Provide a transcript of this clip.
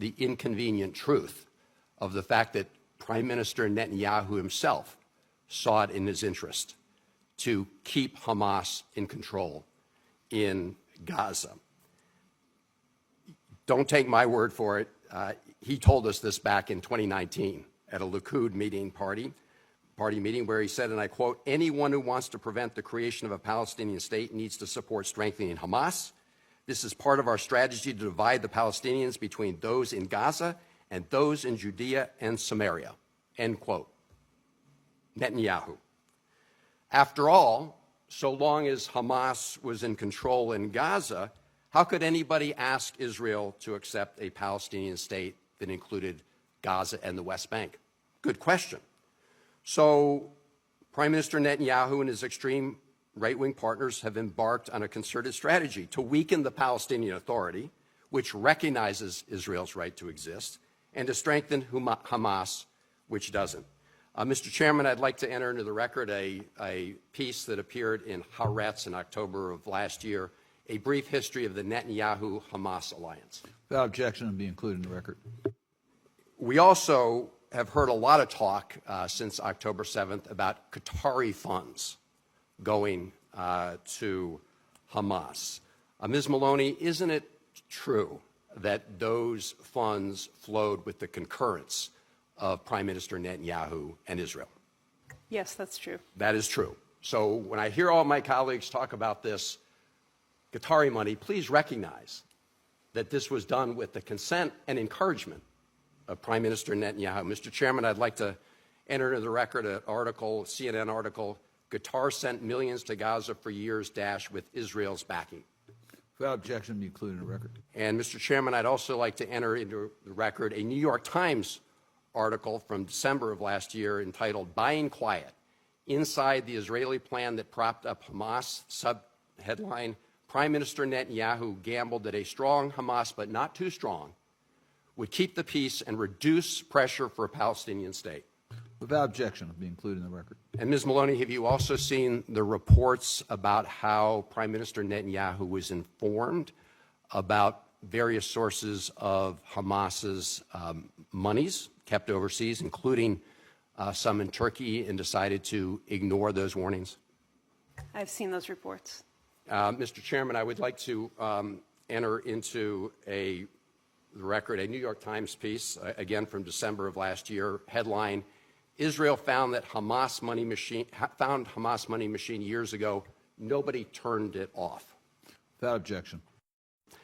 the inconvenient truth of the fact that Prime Minister Netanyahu himself saw it in his interest to keep Hamas in control in Gaza. Don't take my word for it. He told us this back in 2019 at a Likud party meeting where he said, and I quote, "Anyone who wants to prevent the creation of a Palestinian state needs to support strengthening Hamas. This is part of our strategy to divide the Palestinians between those in Gaza and those in Judea and Samaria," end quote. Netanyahu. After all, so long as Hamas was in control in Gaza, how could anybody ask Israel to accept a Palestinian state that included Gaza and the West Bank? Good question. So Prime Minister Netanyahu and his extreme right-wing partners have embarked on a concerted strategy to weaken the Palestinian Authority, which recognizes Israel's right to exist, and to strengthen Hamas, which doesn't. Mr. Chairman, I'd like to enter into the record a piece that appeared in Haaretz in October of last year, a brief history of the Netanyahu-Hamas alliance. Without objection, and be included in the record. We also have heard a lot of talk since October 7th about Qatari funds going to Hamas. Ms. Maloney, isn't it true that those funds flowed with the concurrence of Prime Minister Netanyahu and Israel? Yes, that's true. That is true. So when I hear all my colleagues talk about this Qatari money, please recognize that this was done with the consent and encouragement of Prime Minister Netanyahu. Mr. Chairman, I'd like to enter into the record an article, CNN article, "Qatar sent millions to Gaza for years, with Israel's backing." Without objection, be included in the record. And Mr. Chairman, I'd also like to enter into the record a New York Times article from December of last year entitled "Buying Quiet: Inside the Israeli Plan That Propped Up Hamas." Subheadline: Prime Minister Netanyahu gambled that a strong Hamas, but not too strong, would keep the peace and reduce pressure for a Palestinian state. Without objection, be included in the record. And Ms. Maloney, have you also seen the reports about how Prime Minister Netanyahu was informed about various sources of Hamas's monies kept overseas, including some in Turkey, and decided to ignore those warnings? I've seen those reports. Mr. Chairman, I would like to enter into the record a New York Times piece, again from December of last year, headline: Israel found Hamas money machine years ago. Nobody turned it off. Without objection.